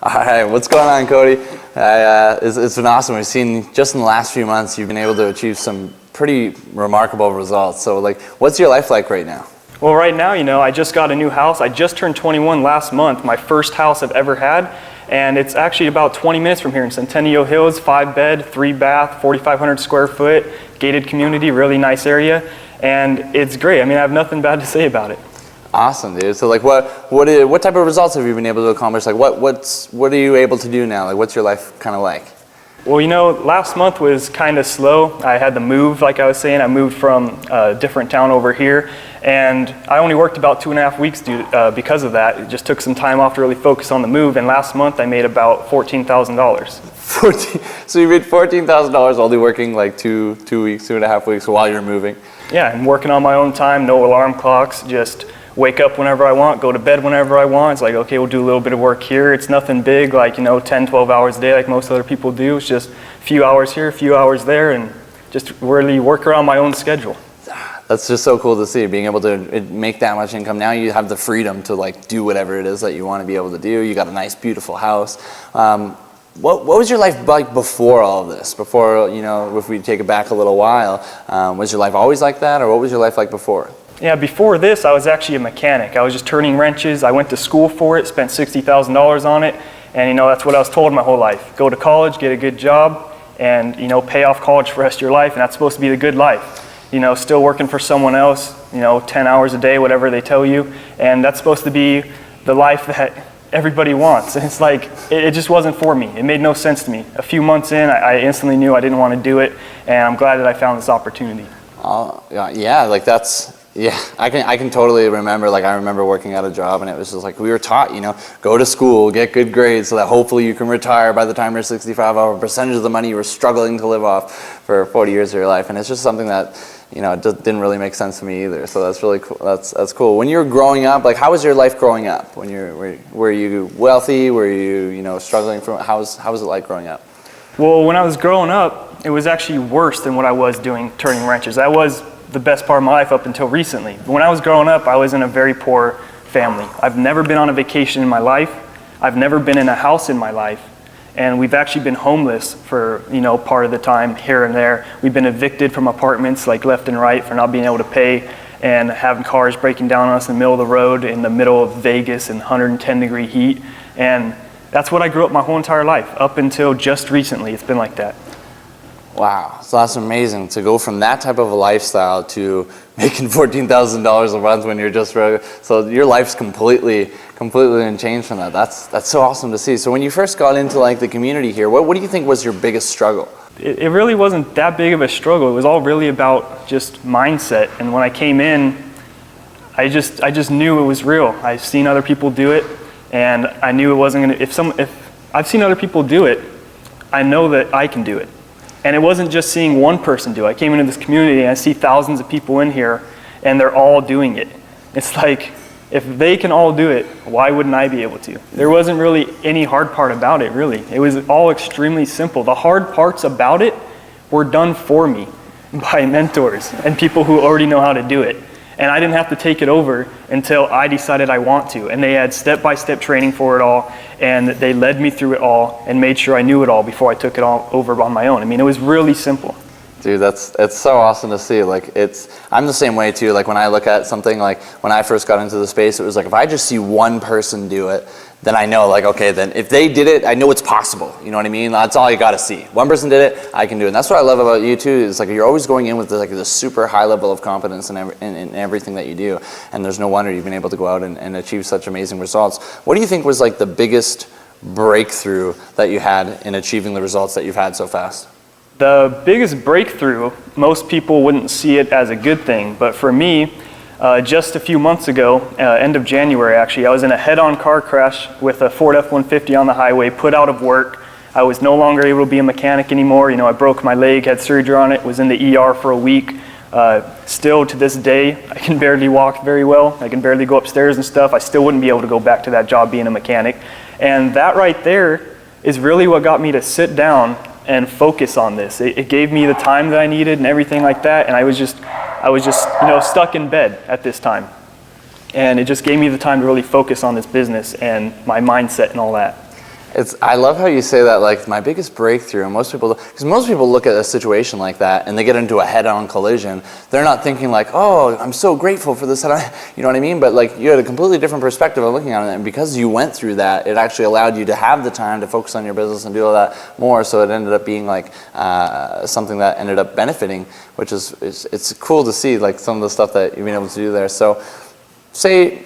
All right, what's going on, Cody? It's been awesome. We've seen just in the last few months you've been able to achieve some pretty remarkable results. So, what's your life like right now? Well, right now, I just got a new house. I just turned 21 last month, my first house I've ever had. And it's actually about 20 minutes from here in Centennial Hills, 5-bed, 3-bath, 4,500 square foot, gated community, really nice area. And it's great. I have nothing bad to say about it. Awesome, dude. So what type of results have you been able to accomplish? What are you able to do now? What's your life kind of like? Well, last month was kind of slow. I had to move, like I was saying. I moved from a different town over here, and I only worked about 2.5 weeks because of that. It just took some time off to really focus on the move, and last month I made about $14,000. So you made $14,000 only working 2.5 weeks while you're moving? Yeah, and working on my own time, no alarm clocks, just wake up whenever I want, go to bed whenever I want. It's like, okay, we'll do a little bit of work here. It's nothing big, 10, 12 hours a day like most other people do. It's just a few hours here, a few hours there, and just really work around my own schedule. That's just so cool to see, being able to make that much income. Now you have the freedom to do whatever it is that you want to be able to do. You got a nice, beautiful house. What was your life like before all of this? Before, if we take it back a little while, was your life always like that, or what was your life like before? Yeah, before this, I was actually a mechanic. I was just turning wrenches. I went to school for it, spent $60,000 on it, and that's what I was told my whole life. Go to college, get a good job, and pay off college for the rest of your life, and that's supposed to be the good life. Still working for someone else, 10 hours a day, whatever they tell you, and that's supposed to be the life that everybody wants. And it's it just wasn't for me. It made no sense to me. A few months in, I instantly knew I didn't want to do it, and I'm glad that I found this opportunity. Yeah, I can totally remember. I remember working at a job, and it was just we were taught, go to school, get good grades, so that hopefully you can retire by the time you're 65. However, percentage of the money you were struggling to live off for 40 years of your life, and it's just something that it didn't really make sense to me either. So that's really cool. That's cool. When you were growing up, how was your life growing up? When were you wealthy? Were you struggling from? How was it like growing up? Well, when I was growing up, it was actually worse than what I was doing turning wrenches. That was the best part of my life up until recently. When I was growing up, I was in a very poor family. I've never been on a vacation in my life. I've never been in a house in my life. And we've actually been homeless for, part of the time here and there. We've been evicted from apartments left and right for not being able to pay, and having cars breaking down on us in the middle of the road in the middle of Vegas in 110-degree heat. And that's what I grew up my whole entire life. Up until just recently, it's been like that. Wow, so that's amazing to go from that type of a lifestyle to making $14,000 a month when you're just regular. So your life's completely changed from that. That's so awesome to see. So when you first got into the community here, what do you think was your biggest struggle? It really wasn't that big of a struggle. It was all really about just mindset. And when I came in, I just knew it was real. I've seen other people do it, and I knew it wasn't gonna. If I've seen other people do it, I know that I can do it. And it wasn't just seeing one person do it. I came into this community and I see thousands of people in here, and they're all doing it. It's if they can all do it, why wouldn't I be able to? There wasn't really any hard part about it, really. It was all extremely simple. The hard parts about it were done for me by mentors and people who already know how to do it. And I didn't have to take it over until I decided I want to. And they had step-by-step training for it all, and they led me through it all and made sure I knew it all before I took it all over on my own. It was really simple. Dude, it's so awesome to see. I'm the same way too. When I look at something, when I first got into the space, it was if I just see one person do it, then I know okay, then if they did it, I know it's possible. You know what I mean? That's all you got to see. One person did it, I can do it. And that's what I love about you too, is you're always going in with this super high level of confidence in everything that you do. And there's no wonder you've been able to go out and achieve such amazing results. What do you think was the biggest breakthrough that you had in achieving the results that you've had so fast? The biggest breakthrough, most people wouldn't see it as a good thing, but for me, just a few months ago, end of January actually, I was in a head-on car crash with a Ford F-150 on the highway, put out of work. I was no longer able to be a mechanic anymore. I broke my leg, had surgery on it, was in the ER for a week. Still to this day, I can barely walk very well. I can barely go upstairs and stuff. I still wouldn't be able to go back to that job being a mechanic. And that right there is really what got me to sit down and focus on this. It gave me the time that I needed and everything like that, and I was just stuck in bed at this time. And it just gave me the time to really focus on this business and my mindset and all that. I love how you say that, like, my biggest breakthrough, and because most people look at a situation like that and they get into a head-on collision. They're not thinking like, oh, I'm so grateful for this head-on, you know what I mean? But like, you had a completely different perspective of looking at it, and because you went through that, it actually allowed you to have the time to focus on your business and do all that more, so it ended up being like something that ended up benefiting, which is, it's cool to see, like, some of the stuff that you've been able to do there. So, say,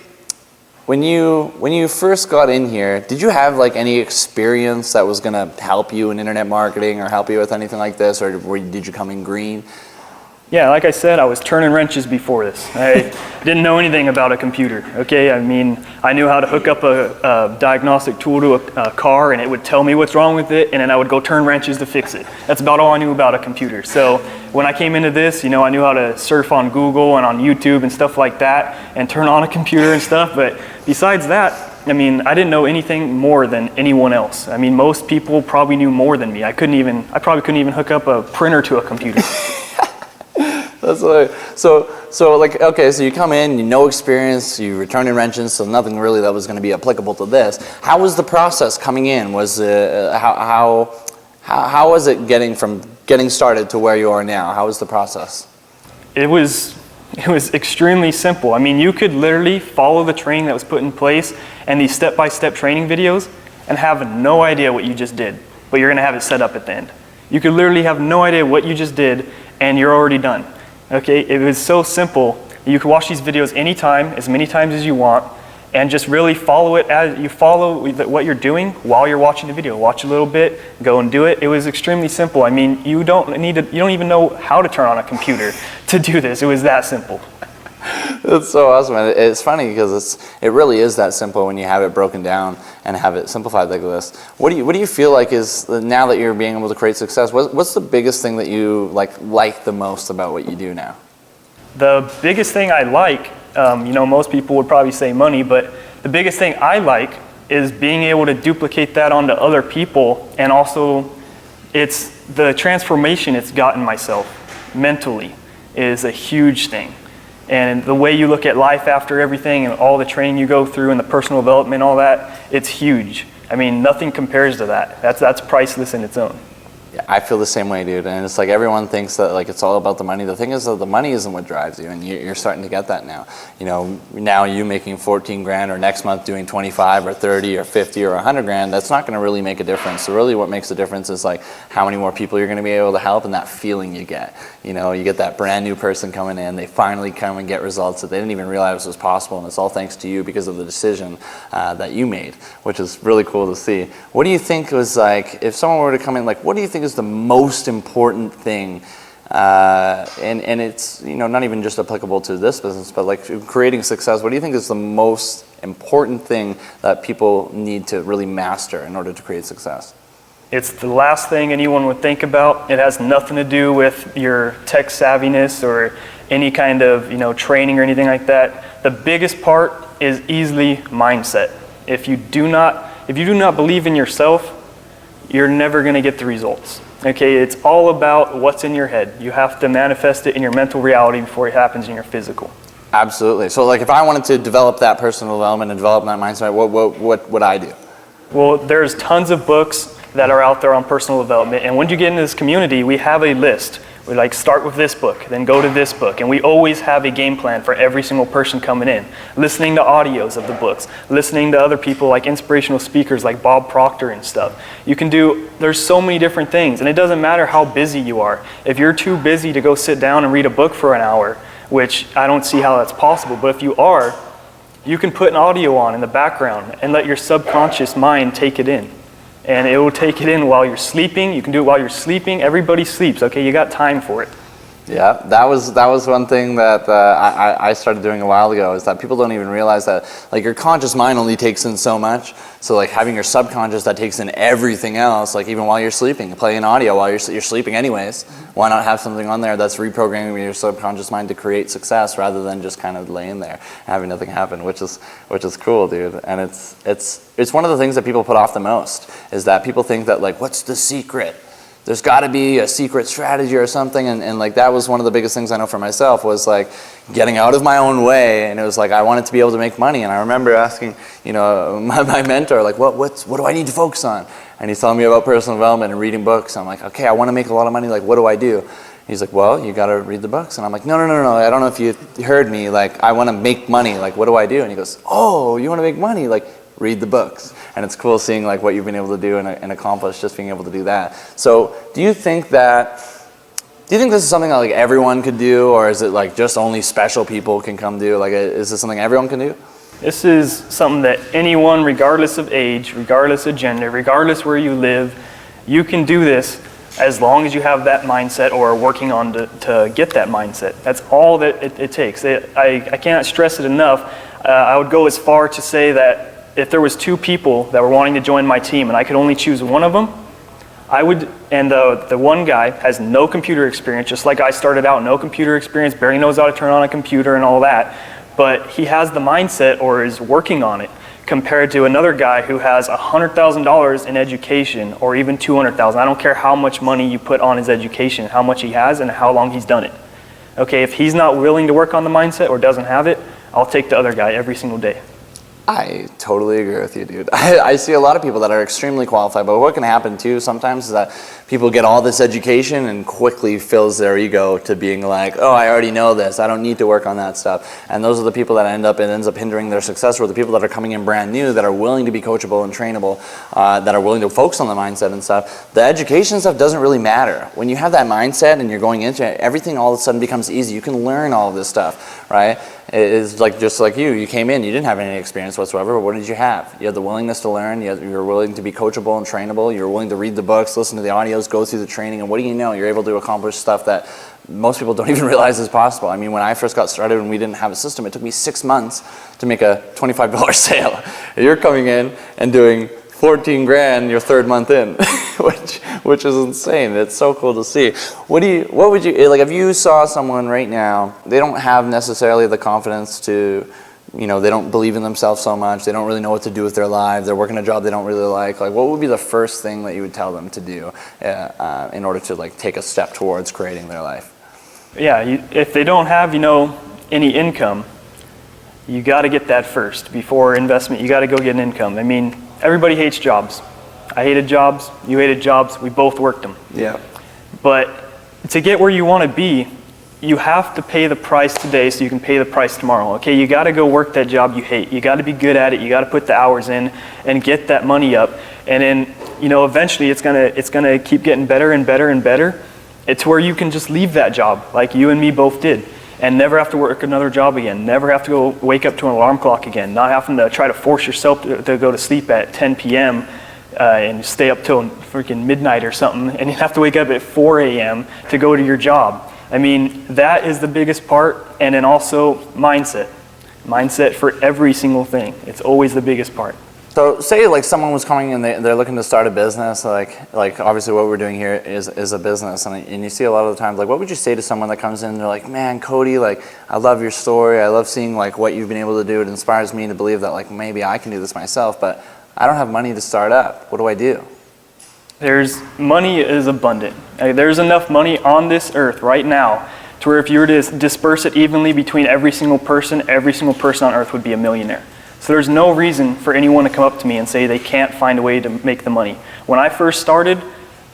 when you first got in here, did you have like any experience that was going to help you in internet marketing or help you with anything like this, or did you come in green? Yeah, like I said, I was turning wrenches before this. I didn't know anything about a computer, okay? I mean, I knew how to hook up a diagnostic tool to a car, and it would tell me what's wrong with it, and then I would go turn wrenches to fix it. That's about all I knew about a computer. So when I came into this, you know, I knew how to surf on Google and on YouTube and stuff like that, and turn on a computer and stuff, but besides that, I mean, I didn't know anything more than anyone else. I mean, most people probably knew more than me. I probably couldn't even hook up a printer to a computer. That's like, so like, okay, so you come in, you no experience, you returning wrenches, so nothing really that was going to be applicable to this. How was the process coming in? Was how was it getting started to where you are now? How was the process? It was extremely simple. I mean, you could literally follow the training that was put in place and these step-by-step training videos and have no idea what you just did, but you're going to have it set up at the end. You could literally have no idea what you just did, and you're already done. Okay, it was so simple. You could watch these videos anytime, as many times as you want, and just really follow it as you follow what you're doing while you're watching the video. Watch a little bit, go and do it. It was extremely simple. I mean, you don't even know how to turn on a computer to do this. It was that simple. That's so awesome. And it's funny because it really is that simple when you have it broken down and have it simplified like this. What do you feel like is, now that you're being able to create success, what's the biggest thing that you like the most about what you do now? The biggest thing I like, you know, most people would probably say money, but the biggest thing I like is being able to duplicate that onto other people, and also it's the transformation it's gotten myself mentally is a huge thing. And the way you look at life after everything and all the training you go through and the personal development and all that, it's huge. I mean, nothing compares to that. That's priceless in its own. Yeah, I feel the same way, dude. And it's like everyone thinks that like it's all about the money. The thing is that the money isn't what drives you, and you're starting to get that now. You know, now you making 14 grand, or next month doing 25 or 30 or 50 or 100 grand, that's not going to really make a difference. So really what makes a difference is like how many more people you're going to be able to help, and that feeling you get. You know, you get that brand new person coming in, they finally come and get results that they didn't even realize was possible, and it's all thanks to you because of the decision that you made, which is really cool to see. What do you think was like, if someone were to come in, like, what do you think is the most important thing, and it's, you know, not even just applicable to this business, but like creating success, what do you think is the most important thing that people need to really master in order to create success? It's the last thing anyone would think about. It has nothing to do with your tech savviness or any kind of, you know, training or anything like that. The biggest part is easily mindset. If you do not believe in yourself, you're never going to get the results. Okay, it's all about what's in your head. You have to manifest it in your mental reality before it happens in your physical. Absolutely. So like if I wanted to develop that personal development and develop that mindset, what would I do? Well, there's tons of books that are out there on personal development, and when you get into this community, we have a list. We like start with this book, then go to this book, and we always have a game plan for every single person coming in. Listening to audios of the books, listening to other people like inspirational speakers like Bob Proctor and stuff. There's so many different things, and it doesn't matter how busy you are. If you're too busy to go sit down and read a book for an hour, which I don't see how that's possible, but if you are, you can put an audio on in the background and let your subconscious mind take it in. And it will take it in while you're sleeping. You can do it while you're sleeping. Everybody sleeps, okay? You got time for it. Yeah, that was one thing that I started doing a while ago, is that people don't even realize that like your conscious mind only takes in so much. So like having your subconscious that takes in everything else, like even while you're sleeping, play an audio while you're sleeping anyways. Why not have something on there that's reprogramming your subconscious mind to create success rather than just kind of laying there and having nothing happen, which is cool, dude. And it's one of the things that people put off the most, is that people think that like, what's the secret there's got to be a secret strategy or something, and like that was one of the biggest things I know for myself was like getting out of my own way, and it was like I wanted to be able to make money. And I remember asking, my mentor, like, what do I need to focus on? And he's telling me about personal development and reading books. I'm like, okay, I want to make a lot of money, like what do I do? He's like, well, you got to read the books. And I'm like, no, I don't know if you heard me, like I want to make money, like what do I do? And he goes, oh, you want to make money, like read the books. And it's cool seeing like what you've been able to do and accomplish just being able to do that. So do you think this is something that like everyone could do, or is it like just only special people can come do? Like, is this something everyone can do? This is something that anyone, regardless of age, regardless of gender, regardless where you live, you can do this as long as you have that mindset or are working on to get that mindset. That's all that it takes. I cannot stress it enough. I would go as far to say that if there was two people that were wanting to join my team and I could only choose one of them, I would, and the one guy has no computer experience, just like I started out, no computer experience, barely knows how to turn on a computer and all that, but he has the mindset or is working on it, compared to another guy who has $100,000 in education or even $200,000. I don't care how much money you put on his education, how much he has and how long he's done it. Okay, if he's not willing to work on the mindset or doesn't have it, I'll take the other guy every single day. I totally agree with you, dude. I see a lot of people that are extremely qualified, but what can happen too sometimes is that people get all this education and quickly fills their ego to being like, oh, I already know this, I don't need to work on that stuff. And those are the people that ends up hindering their success, or the people that are coming in brand new, that are willing to be coachable and trainable, that are willing to focus on the mindset and stuff. The education stuff doesn't really matter. When you have that mindset and you're going into it, everything all of a sudden becomes easy. You can learn all of this stuff, right? It's like just like you came in, you didn't have any experience whatsoever, but what did you have? You had the willingness to learn, you were willing to be coachable and trainable, you were willing to read the books, listen to the audios, go through the training, and what do you know? You're able to accomplish stuff that most people don't even realize is possible. I mean, when I first got started and we didn't have a system, it took me 6 months to make a $25 sale. You're coming in and doing 14 grand your third month in, which is insane. It's so cool to see. What would you, like if you saw someone right now, they don't have necessarily the confidence to, they don't believe in themselves so much, they don't really know what to do with their lives, they're working a job they don't really like what would be the first thing that you would tell them to do in order to like take a step towards creating their life? Yeah, if they don't have, any income, you got to get that first. Before investment, you got to go get an income. I mean, everybody hates jobs. I hated jobs, you hated jobs, we both worked them. Yeah. But to get where you want to be, you have to pay the price today so you can pay the price tomorrow. Okay, you got to go work that job you hate. You got to be good at it. You got to put the hours in and get that money up. And then, eventually it's gonna keep getting better and better and better. It's where you can just leave that job, like you and me both did, and never have to work another job again. Never have to go wake up to an alarm clock again. Not having to try to force yourself to go to sleep at 10 p.m. And stay up till freaking midnight or something, and you have to wake up at 4 a.m. to go to your job. I mean, that is the biggest part, and then also mindset. Mindset for every single thing. It's always the biggest part. So say like someone was coming and they're looking to start a business, like obviously what we're doing here is a business, and you see a lot of the times, like what would you say to someone that comes in and they're like, man, Cody, like I love your story, I love seeing like what you've been able to do, it inspires me to believe that like maybe I can do this myself, but I don't have money to start up. What do I do? Money is abundant. There's enough money on this earth right now to where if you were to disperse it evenly between every single person on earth would be a millionaire. So there's no reason for anyone to come up to me and say they can't find a way to make the money. When I first started,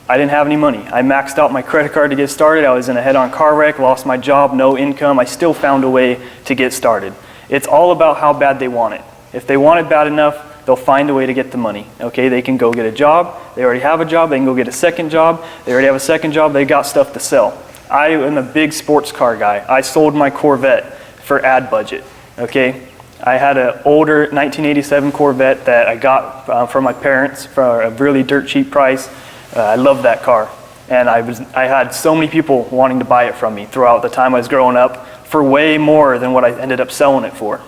I didn't have any money. I maxed out my credit card to get started. I was in a head-on car wreck, lost my job, no income. I still found a way to get started. It's all about how bad they want it. If they want it bad enough, they'll find a way to get the money. Okay, they can go get a job. They already have a job. They can go get a second job. They already have a second job. They got stuff to sell. I am a big sports car guy. I sold my Corvette for ad budget. Okay, I had an older 1987 Corvette that I got from my parents for a really dirt cheap price. I love that car, and I had so many people wanting to buy it from me throughout the time I was growing up for way more than what I ended up selling it for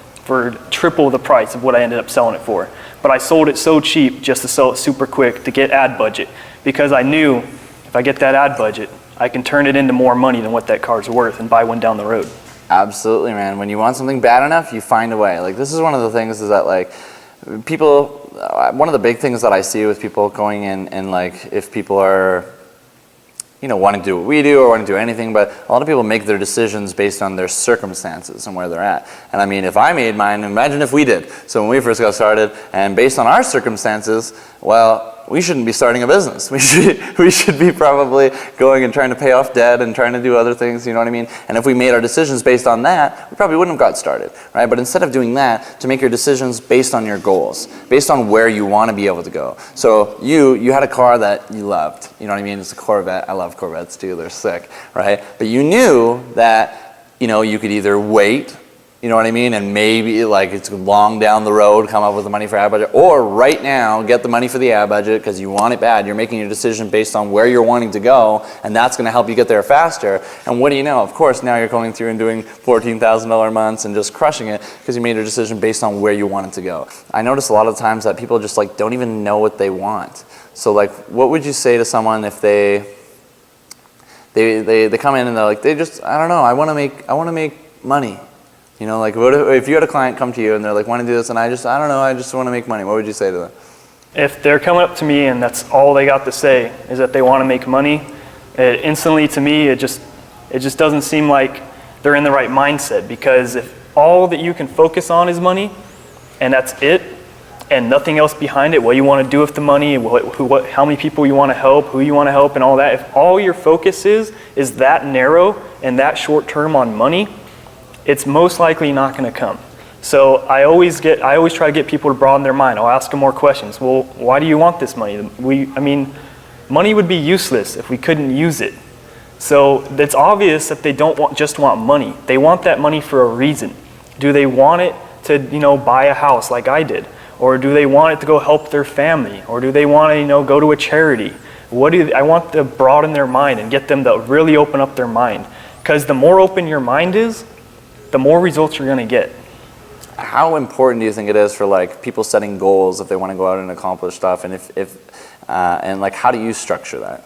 triple the price of what I ended up selling it for. But I sold it so cheap just to sell it super quick to get ad budget, because I knew if I get that ad budget, I can turn it into more money than what that car's worth and buy one down the road. Absolutely, man. When you want something bad enough, you find a way. Like this is one of the things is that like people, one of the big things that I see with people going in and like if people are want to do what we do or want to do anything, but a lot of people make their decisions based on their circumstances and where they're at. And I mean, if I made mine, imagine if we did. So when we first got started, and based on our circumstances, well, we shouldn't be starting a business. We should be probably going and trying to pay off debt and trying to do other things, you know what I mean? And if we made our decisions based on that, we probably wouldn't have got started, right? But instead of doing that, to make your decisions based on your goals, based on where you want to be able to go. So you had a car that you loved, you know what I mean? It's a Corvette. I love Corvettes too, they're sick, right? But you knew that, you could either wait, you know what I mean? And maybe like it's long down the road, come up with the money for ad budget, or right now get the money for the ad budget because you want it bad. You're making your decision based on where you're wanting to go, and that's going to help you get there faster. And what do you know? Of course, now you're going through and doing $14,000 months and just crushing it because you made a decision based on where you wanted to go. I notice a lot of times that people just like don't even know what they want. So like, what would you say to someone if they come in and they're like, I don't know, I want to make money. Like what if you had a client come to you and they're like, want to do this, and I don't know, I just want to make money. What would you say to them? If they're coming up to me and that's all they got to say is that they want to make money, instantly to me, it just doesn't seem like they're in the right mindset, because if all that you can focus on is money and that's it, and nothing else behind it, what you want to do with the money, how many people you want to help, who you want to help and all that, if all your focus is that narrow and that short term on money, it's most likely not going to come. So I always try to get people to broaden their mind. I'll ask them more questions. Well, why do you want this money? Money would be useless if we couldn't use it. So it's obvious that they don't just want money. They want that money for a reason. Do they want it to, buy a house like I did? Or do they want it to go help their family? Or do they want to, go to a charity? I want to broaden their mind and get them to really open up their mind. Because the more open your mind is, the more results you're going to get. How important do you think it is for like people setting goals if they want to go out and accomplish stuff, and and like how do you structure that?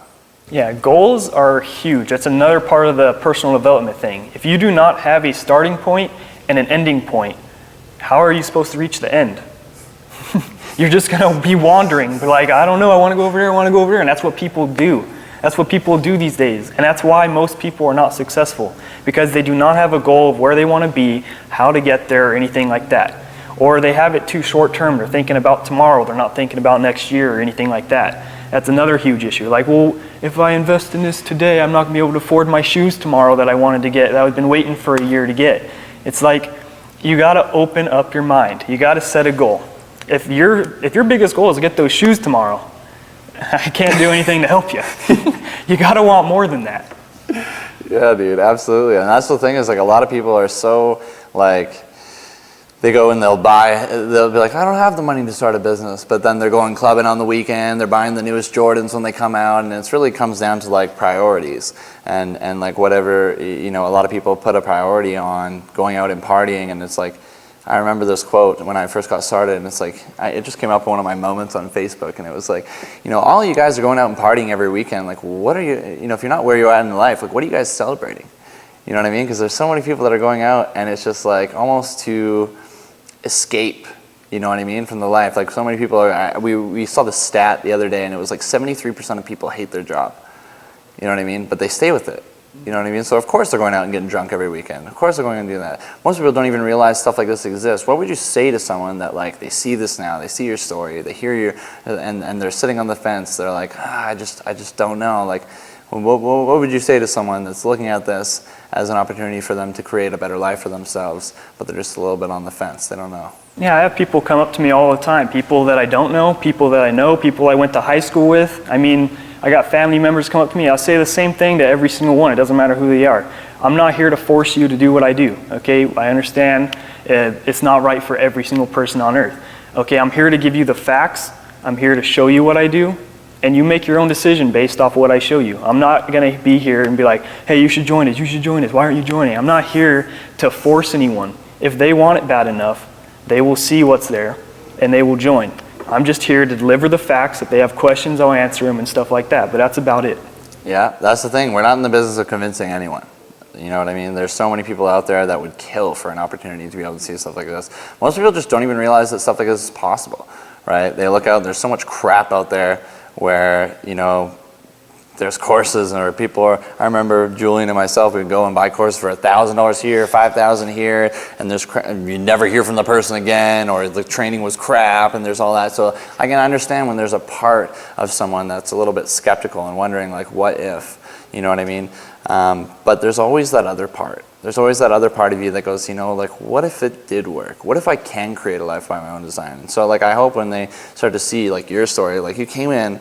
Yeah, goals are huge. That's another part of the personal development thing. If you do not have a starting point and an ending point, how are you supposed to reach the end? You're just going to be wandering, but like, I don't know, I want to go over here, I want to go over here, and that's what people do. That's what people do these days, and that's why most people are not successful, because they do not have a goal of where they want to be, how to get there, or anything like that. Or they have it too short term. They're thinking about tomorrow. They're not thinking about next year or anything like that. That's another huge issue. Like, well, if I invest in this today, I'm not going to be able to afford my shoes tomorrow that I wanted to get, that I've been waiting for a year to get. It's like, you got to open up your mind. You got to set a goal. If your biggest goal is to get those shoes tomorrow, I can't do anything to help you. You gotta want more than that. Yeah, dude, absolutely. And that's the thing is like a lot of people are so like, they go and they'll be like, I don't have the money to start a business, but then they're going clubbing on the weekend, they're buying the newest Jordans when they come out, and it really comes down to like priorities and like whatever, a lot of people put a priority on going out and partying, and it's like, I remember this quote when I first got started, and it's like, it just came up in one of my moments on Facebook, and it was like, all you guys are going out and partying every weekend, like, what are you, if you're not where you're at in life, like, what are you guys celebrating? You know what I mean? Because there's so many people that are going out, and it's just like, almost to escape, you know what I mean, from the life. Like, so many people are, we saw the stat the other day, and it was like 73% of people hate their job. You know what I mean? But they stay with it. You know what I mean? So of course they're going out and getting drunk every weekend. Of course they're going to do that. Most people don't even realize stuff like this exists. What would you say to someone that like they see this now, they see your story, they hear you, and they're sitting on the fence. They're like, I just don't know. Like, what would you say to someone that's looking at this as an opportunity for them to create a better life for themselves, but they're just a little bit on the fence? They don't know. Yeah, I have people come up to me all the time. People that I don't know, people that I know, people I went to high school with. I got family members come up to me. I'll say the same thing to every single one. It doesn't matter who they are. I'm not here to force you to do what I do, okay? I understand it's not right for every single person on earth. Okay, I'm here to give you the facts. I'm here to show you what I do, and you make your own decision based off what I show you. I'm not going to be here and be like, hey, you should join us, why aren't you joining? I'm not here to force anyone. If they want it bad enough, they will see what's there, and they will join. I'm just here to deliver the facts. If they have questions, I'll answer them and stuff like that, but that's about it. Yeah, that's the thing. We're not in the business of convincing anyone. You know what I mean? There's so many people out there that would kill for an opportunity to be able to see stuff like this. Most people just don't even realize that stuff like this is possible, right? They look out, there's so much crap out there where, there's courses or people are, I remember Julian and myself, we'd go and buy courses for $1,000 here, $5,000 here, and you never hear from the person again, or the training was crap, and there's all that. So I can understand when there's a part of someone that's a little bit skeptical and wondering, like, what if? You know what I mean? But there's always that other part. There's always that other part of you that goes, like, what if it did work? What if I can create a life by my own design? And so, like, I hope when they start to see, like, your story, like, you came in,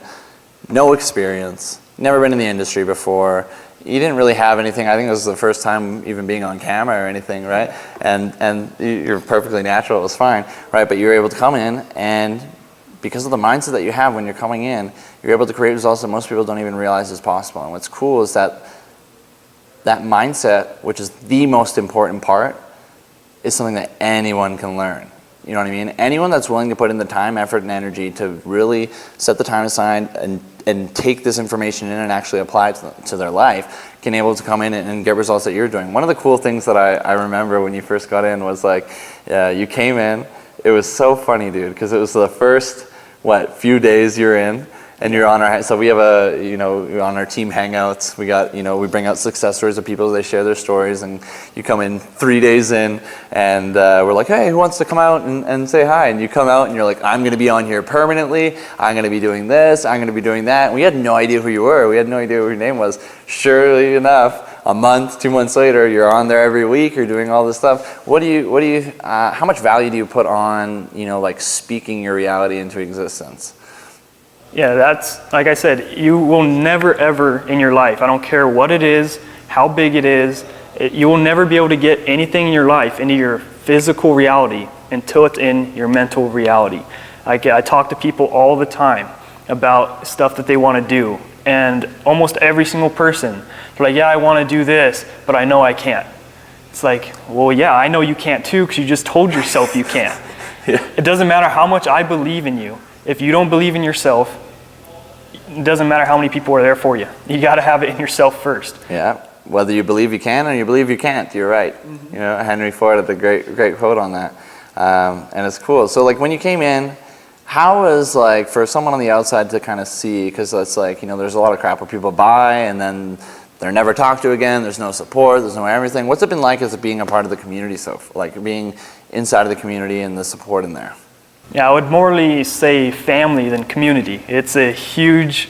no experience, never been in the industry before, you didn't really have anything. I think this was the first time even being on camera or anything, right? And you're perfectly natural, it was fine, right? But you were able to come in, and because of the mindset that you have when you're coming in, you're able to create results that most people don't even realize is possible. And what's cool is that mindset, which is the most important part, is something that anyone can learn. You know what I mean? Anyone that's willing to put in the time, effort, and energy to really set the time aside and take this information in and actually apply it to their life can able to come in and get results that you're doing. One of the cool things that I remember when you first got in was, like, you came in, it was so funny, dude, because it was the first, few days you're in, and you're on our, so we have on our team hangouts, we got, we bring out success stories of people, they share their stories, and you come in 3 days in, and we're like, hey, who wants to come out and say hi? And you come out, and you're like, I'm going to be on here permanently, I'm going to be doing this, I'm going to be doing that. And we had no idea who you were, we had no idea what your name was. Surely enough, a month, 2 months later, you're on there every week, you're doing all this stuff. How much value do you put on, like, speaking your reality into existence? Yeah, that's, like I said, you will never ever in your life, I don't care what it is, how big it is, you will never be able to get anything in your life into your physical reality until it's in your mental reality. I talk to people all the time about stuff that they want to do, and almost every single person, they're like, yeah, I want to do this, but I know I can't. It's like, well, yeah, I know you can't too, because you just told yourself you can't. Yeah. It doesn't matter how much I believe in you. If you don't believe in yourself, it doesn't matter how many people are there for you. You got to have it in yourself first. Yeah, whether you believe you can or you believe you can't, you're right. Mm-hmm. Henry Ford had the great quote on that. And it's cool. So, like, when you came in, how was, like, for someone on the outside to kind of see, because it's like, there's a lot of crap where people buy and then they're never talked to again, there's no support, there's no everything. What's it been like as being a part of the community, like being inside of the community and the support in there? Yeah, I would morally say family than community. It's a huge,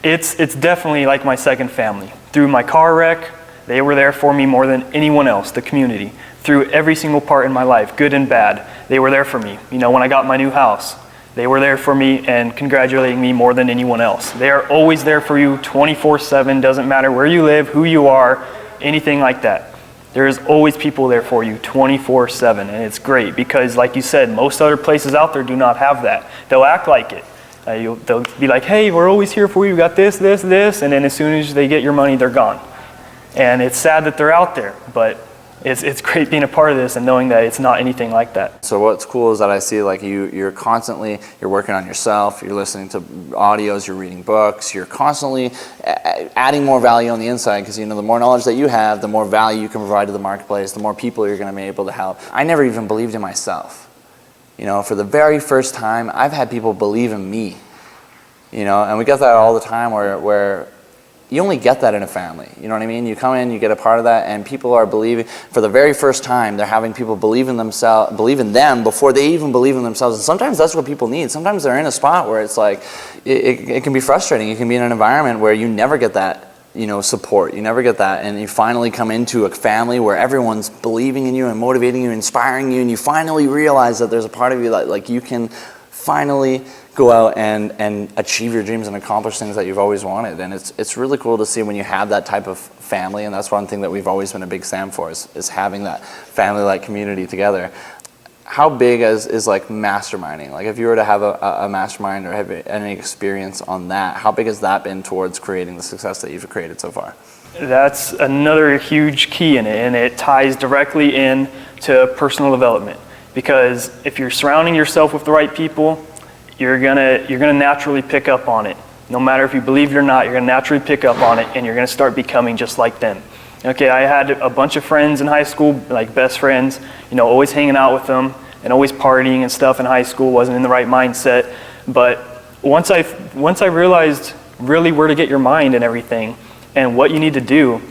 it's definitely like my second family. Through my car wreck, they were there for me more than anyone else, the community. Through every single part in my life, good and bad, they were there for me. When I got my new house, they were there for me and congratulating me more than anyone else. They are always there for you 24/7, doesn't matter where you live, who you are, anything like that. There's always people there for you 24/7, and it's great because, like you said, most other places out there do not have that. They'll act like it. They'll be like, hey, we're always here for you, we got this, this, this, and then as soon as they get your money, they're gone. And it's sad that they're out there, but it's great being a part of this and knowing that it's not anything like that. So what's cool is that I see, like, you're constantly, you're working on yourself, you're listening to audios, you're reading books, you're constantly adding more value on the inside, because the more knowledge that you have, the more value you can provide to the marketplace, the more people you're going to be able to help. I never even believed in myself. For the very first time, I've had people believe in me. And we get that all the time where you only get that in a family. You know what I mean? You come in, you get a part of that, and people are believing, for the very first time, they're having people believe in them before they even believe in themselves. And sometimes that's what people need. Sometimes they're in a spot where it's like, it can be frustrating. You can be in an environment where you never get that, support. You never get that. And you finally come into a family where everyone's believing in you and motivating you, inspiring you, and you finally realize that there's a part of you that, like, you can finally go out and achieve your dreams and accomplish things that you've always wanted. And it's really cool to see when you have that type of family, and that's one thing that we've always been a big stand for, is having that family-like community together. How big is like masterminding? Like, if you were to have a mastermind or have any experience on that, how big has that been towards creating the success that you've created so far? That's another huge key in it, and it ties directly in to personal development. Because if you're surrounding yourself with the right people, you're gonna naturally pick up on it. No matter if you believe it or not, you're gonna naturally pick up on it, and you're gonna start becoming just like them. Okay, I had a bunch of friends in high school, like best friends, always hanging out with them and always partying and stuff in high school, wasn't in the right mindset. But once I realized really where to get your mind and everything and what you need to do,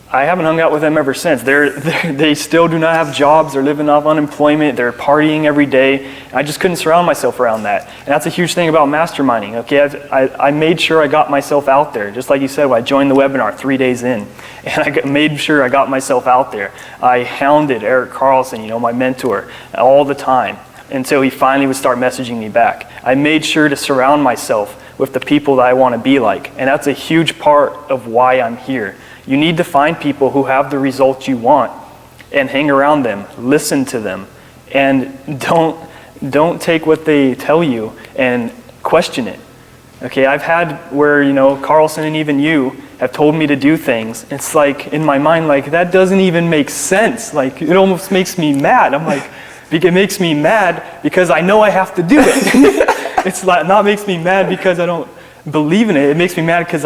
I haven't hung out with them ever since. They still do not have jobs. They're living off unemployment. They're partying every day. I just couldn't surround myself around that. And that's a huge thing about masterminding. Okay, I made sure I got myself out there. Just like you said, I joined the webinar 3 days in, and I made sure I got myself out there. I hounded Eric Carlson, my mentor, all the time until he finally would start messaging me back. I made sure to surround myself with the people that I want to be like, and that's a huge part of why I'm here. You need to find people who have the results you want and hang around them, listen to them, and don't take what they tell you and question it. Okay, I've had where, Carlson and even you have told me to do things. It's like, in my mind, like, that doesn't even make sense. Like, it almost makes me mad. I'm like, it makes me mad because I know I have to do it. It's like, not makes me mad because I don't believe in it. It makes me mad because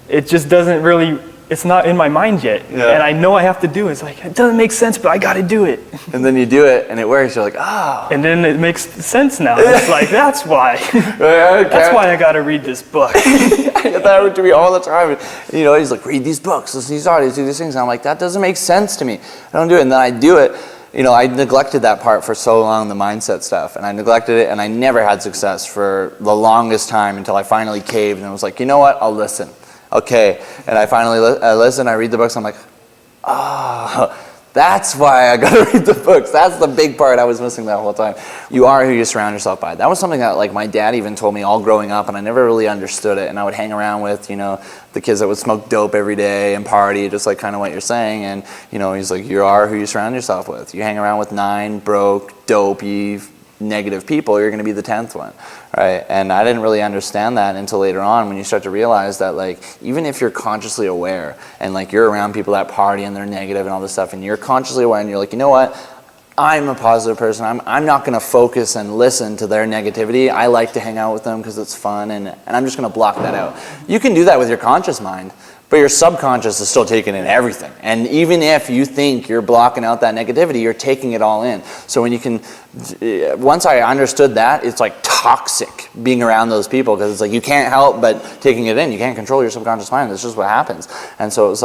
it just doesn't really, it's not in my mind yet. Yeah. And I know I have to do it. It's like, it doesn't make sense, but I got to do it. And then you do it and it works. You're like, oh. And then it makes sense now. It's like, that's why. That's why I got to read this book. I get that to me all the time. He's like, read these books, listen to these audios, do these things. And I'm like, that doesn't make sense to me. I don't do it. And then I do it. I neglected that part for so long, the mindset stuff, and I neglected it, and I never had success for the longest time until I finally caved and was like, you know what, I'll listen. Okay, and I finally listen, I read the books, I'm like, oh, that's why I gotta read the books. That's the big part I was missing that whole time. You are who you surround yourself by. That was something that my dad even told me all growing up, and I never really understood it. And I would hang around with, the kids that would smoke dope every day and party, just like kind of what you're saying. And, he's like, you are who you surround yourself with. You hang around with 9 broke, dopey, negative people, you're going to be the 10th one, right? And I didn't really understand that until later on when you start to realize that even if you're consciously aware and you're around people that party and they're negative and all this stuff and you're consciously aware and you're like, you know what, I'm a positive person, I'm not going to focus and listen to their negativity. I like to hang out with them because it's fun and I'm just going to block that out. You can do that with your conscious mind, but your subconscious is still taking in everything. And even if you think you're blocking out that negativity, you're taking it all in. So when you can, once I understood that, it's toxic being around those people because it's you can't help but taking it in. You can't control your subconscious mind. That's just what happens. And so it's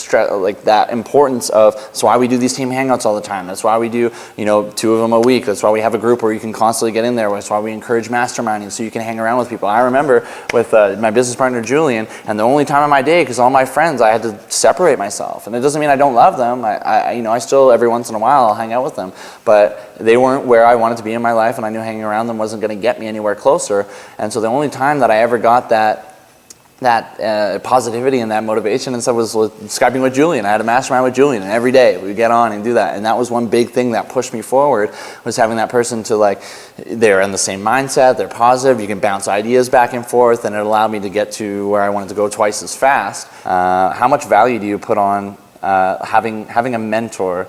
that importance of, that's why we do these team hangouts all the time. That's why we do, 2 of them a week. That's why we have a group where you can constantly get in there. That's why we encourage masterminding so you can hang around with people. I remember with my business partner, Julian, and the only time of my day, because all my friends, I had to separate myself. And it doesn't mean I don't love them. I still, every once in a while, I'll hang out with them. But they weren't where I wanted to be in my life, and I knew hanging around them wasn't going to get me anywhere closer. And so the only time that I ever got that positivity and that motivation and stuff was Skyping with Julian. I had a mastermind with Julian, and every day we would get on and do that. And that was one big thing that pushed me forward, was having that person to they're in the same mindset, they're positive, you can bounce ideas back and forth, and it allowed me to get to where I wanted to go twice as fast. How much value do you put on having a mentor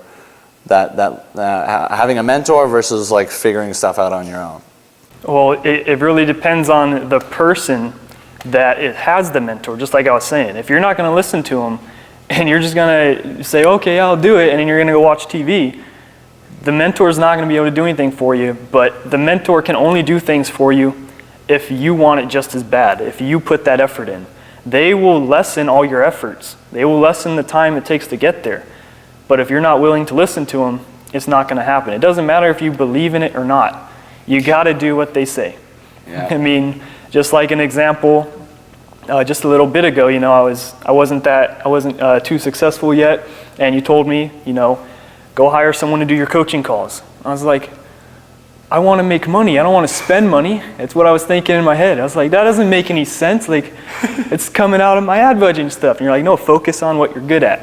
having a mentor versus figuring stuff out on your own? Well, it really depends on the person that it has the mentor, just like I was saying. If you're not going to listen to them and you're just going to say, okay, I'll do it, and then you're going to go watch TV, the mentor is not going to be able to do anything for you, but the mentor can only do things for you if you want it just as bad, if you put that effort in. They will lessen all your efforts. They will lessen the time it takes to get there. But if you're not willing to listen to them, it's not going to happen. It doesn't matter if you believe in it or not. You got to do what they say. Yeah. I mean, just like an example, just a little bit ago, I wasn't too successful yet, and you told me, go hire someone to do your coaching calls. I was like, I want to make money. I don't want to spend money. That's what I was thinking in my head. I was like, that doesn't make any sense. It's coming out of my ad budget and stuff. And you're like, no, focus on what you're good at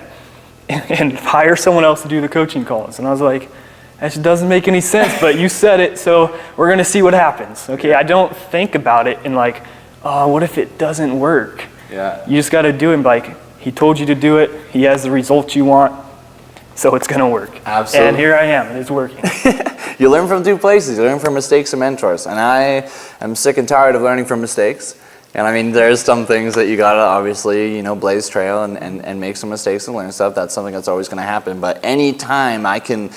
and hire someone else to do the coaching calls. And I was like, that just doesn't make any sense, but you said it, so we're going to see what happens. Okay, I don't think about it in what if it doesn't work? Yeah. You just got to do it he told you to do it, he has the results you want, so it's going to work. Absolutely. And here I am, and it's working. You learn from 2 places. You learn from mistakes and mentors. And I am sick and tired of learning from mistakes. And I mean, there's some things that you got to obviously, blaze trail and make some mistakes and learn stuff. That's something that's always going to happen. But anytime I can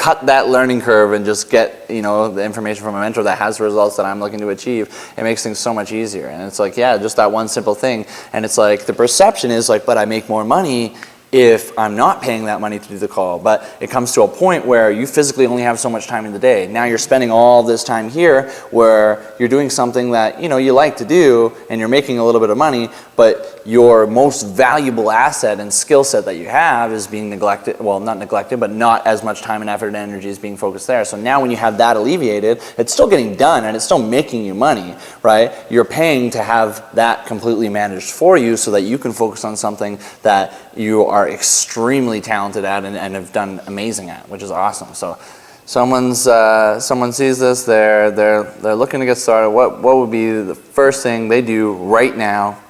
cut that learning curve and just get, you know, the information from a mentor that has the results that I'm looking to achieve, it makes things so much easier. And it's like, yeah, just that one simple thing. And it's like the perception is like, but I make more money if I'm not paying that money to do the call. But it comes to a point where you physically only have so much time in the day. Now you're spending all this time here where you're doing something that, you know, you like to do and you're making a little bit of money, but your most valuable asset and skill set that you have is being neglected. Well, not neglected, but not as much time and effort and energy is being focused there. So now when you have that alleviated, it's still getting done and it's still making you money, right? You're paying to have that completely managed for you so that you can focus on something that you are extremely talented at and have done amazing at, which is awesome. So someone sees this, they're looking to get started. What would be the first thing they do right now?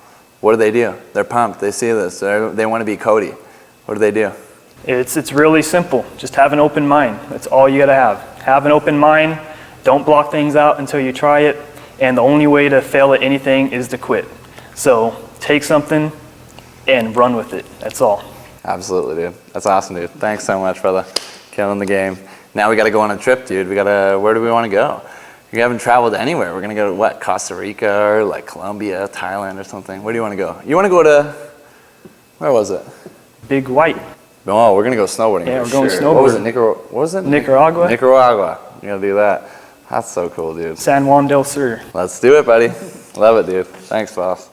What do? They're pumped. They see this. They want to be Cody. What do? It's really simple. Just have an open mind. That's all you gotta have. Have an open mind. Don't block things out until you try it. And the only way to fail at anything is to quit. So take something and run with it. That's all. Absolutely, dude. That's awesome, dude. Thanks so much, brother. Killing the game. Now we got to go on a trip, dude. Where do we want to go? We haven't traveled anywhere. We're going to go to what? Costa Rica or like Colombia, Thailand or something. Where do you want to go? You want to go to, where was it? Big White. Oh, we're going to go snowboarding. Yeah, we're going snowboarding. What was it? Nicaragua. Nicaragua. We're going to do that. That's so cool, dude. San Juan del Sur. Let's do it, buddy. Love it, dude. Thanks, boss.